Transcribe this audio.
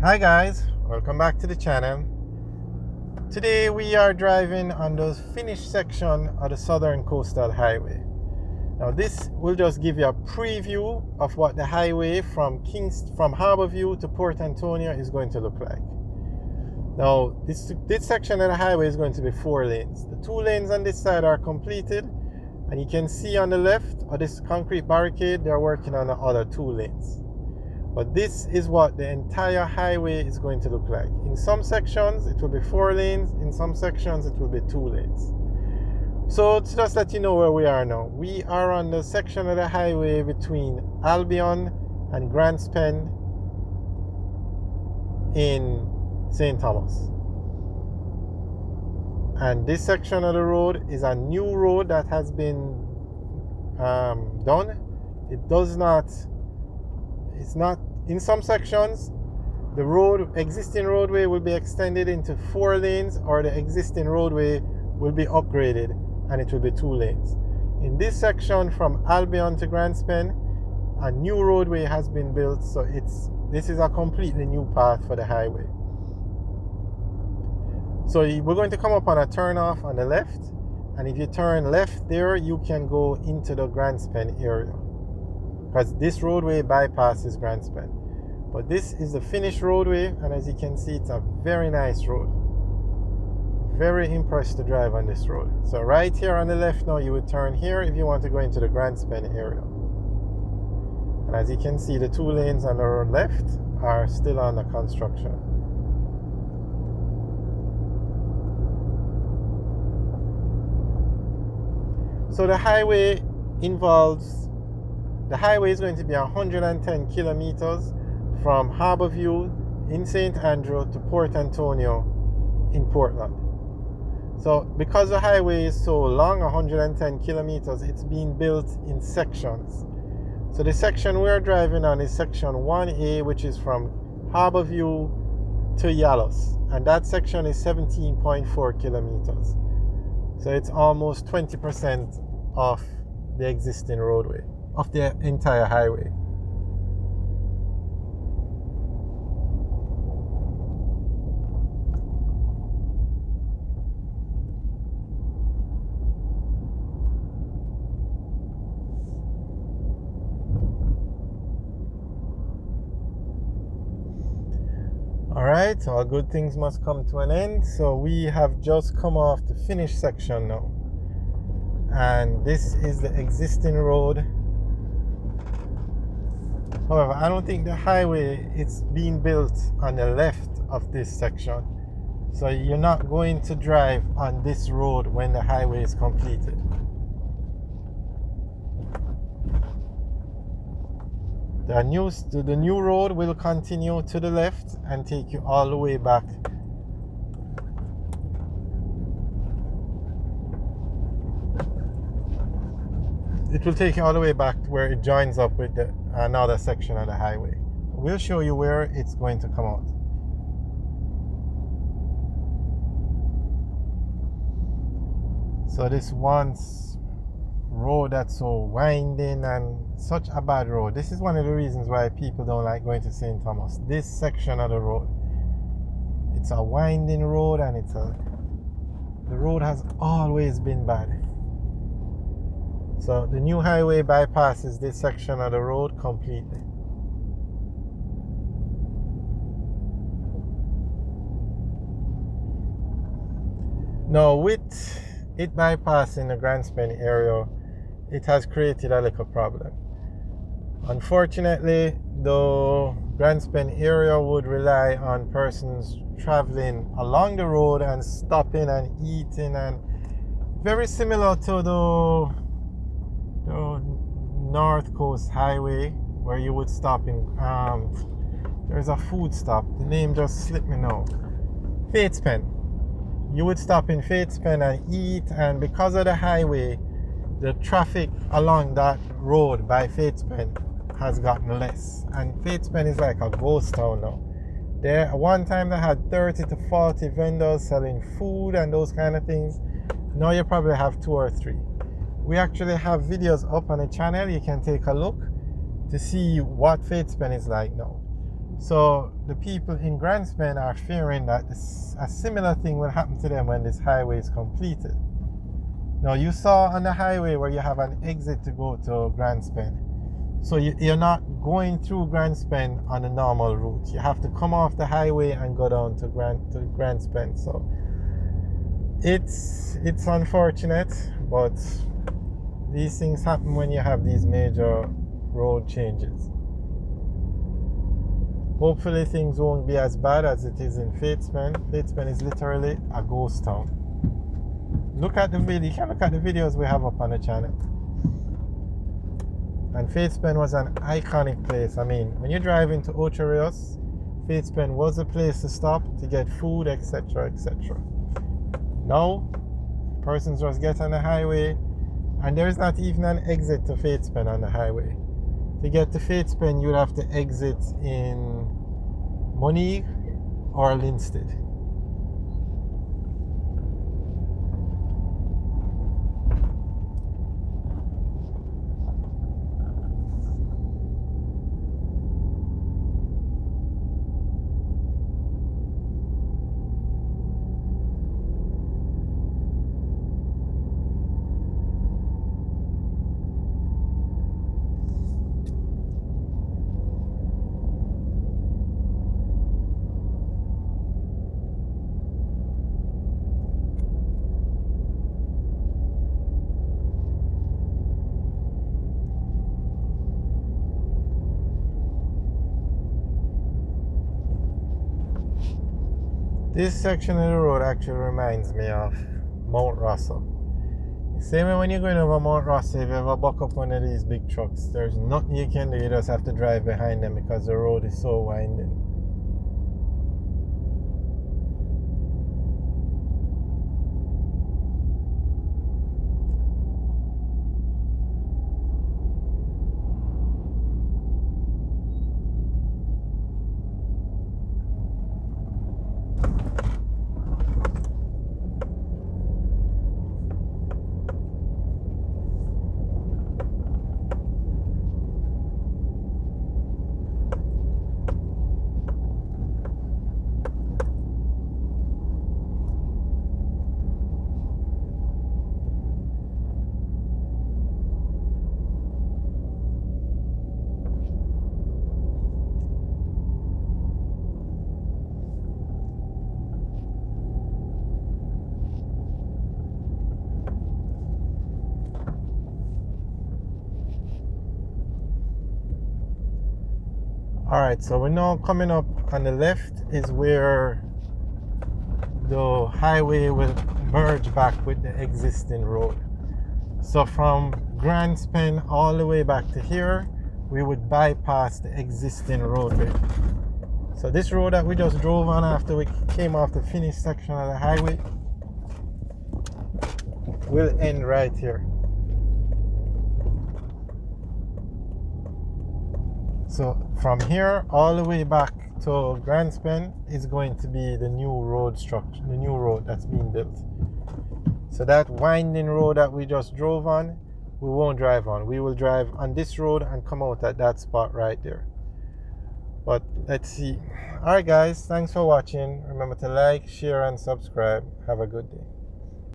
Hi guys, welcome back to the channel. Today we are driving on the finished section of the Southern Coastal Highway. Now this will just give you a preview of what the highway from Harborview to Port Antonio is going to look like. Now this section of the highway is going to be 4 lanes. The 2 lanes on this side are completed, and you can see on the left of this concrete barricade they're working on the other 2 lanes. But this is what the entire highway is going to look like. In some sections, it will be 4 lanes. In some sections, it will be 2 lanes. So to just let you know where we are now. We are on the section of the highway between Albion and Grants Pen in St. Thomas. And this section of the road is a new road that has been done. It's not in some sections the existing roadway will be extended into 4 lanes, or the existing roadway will be upgraded and it will be 2 lanes. In this section from Albion to Grants Pen, a new roadway has been built, so this is a completely new path for the highway. So we're going to come up on a turn off on the left, and if you turn left there, you can go into the Grants Pen area, because this roadway bypasses Grants Pen. But this is the finished roadway, and as you can see, it's a very nice road. Very impressed to drive on this road. So right here on the left now, you would turn here if you want to go into the Grants Pen area. And as you can see, the 2 lanes on the left are still under construction. So the highway is going to be 110 kilometers from Harborview in St. Andrew to Port Antonio in Portland. So because the highway is so long, 110 kilometers, it's being built in sections. So the section we're driving on is section 1A, which is from Harborview to Yalos. And that section is 17.4 kilometers. So it's almost 20% of the existing roadway, of the entire highway. Alright, all good things must come to an end. So we have just come off the finished section now. And this is the existing road. However, I don't think the highway is being built on the left of this section. So you're not going to drive on this road when the highway is completed. The new road will continue to the left and take you all the way back. It will take you all the way back to where it joins up with another section of the highway. We'll show you where it's going to come out. So this once road that's so winding and such a bad road. This is one of the reasons why people don't like going to St. Thomas. This section of the road. It's a winding road, and the road has always been bad. So the new highway bypasses this section of the road completely. Now with it bypassing the Grants Pen area, it has created a little problem. Unfortunately, the Grants Pen area would rely on persons traveling along the road and stopping and eating, and very similar to the North Coast Highway, where you would stop in there's a food stop, the name just slipped me now, Fates Pen. You would stop in Fates Pen and eat, and because of the highway, the traffic along that road by Fates Pen has gotten less, and Fates Pen is like a ghost town now. There, one time they had 30 to 40 vendors selling food and those kind of things. Now you probably have 2 or 3. We actually have videos up on the channel. You can take a look to see what Fates Pen is like now. So the people in Grandspen are fearing that a similar thing will happen to them when this highway is completed. Now you saw on the highway where you have an exit to go to Grandspen. So you're not going through Grandspen on a normal route. You have to come off the highway and go down to Grandspen. So it's unfortunate, but these things happen when you have these major road changes. Hopefully things won't be as bad as it is in Fatespen. Fatespen is literally a ghost town. Look at the video. You can look at the videos we have up on the channel. And Fatespen was an iconic place. I mean, when you drive into Ocho Rios, Fatespen was a place to stop to get food, etc., etc. Now, persons just get on the highway, and there is not even an exit to Fatespen on the highway. To get to Fatespen, you would have to exit in Monique or Linstead. This section of the road actually reminds me of Mount Russell. Same way when you're going over Mount Russell, if you ever buck up one of these big trucks, there's nothing you can do. You just have to drive behind them because the road is so winding. Alright, so we're now coming up on the left is where the highway will merge back with the existing road. So from Grandspen all the way back to here, we would bypass the existing roadway. So this road that we just drove on after we came off the finished section of the highway will end right here. So from here all the way back to Grandspen is going to be the new road structure, the new road that's being built. So that winding road that we just drove on, we won't drive on. We will drive on this road and come out at that spot right there. But let's see. Alright guys, thanks for watching. Remember to like, share and subscribe. Have a good day.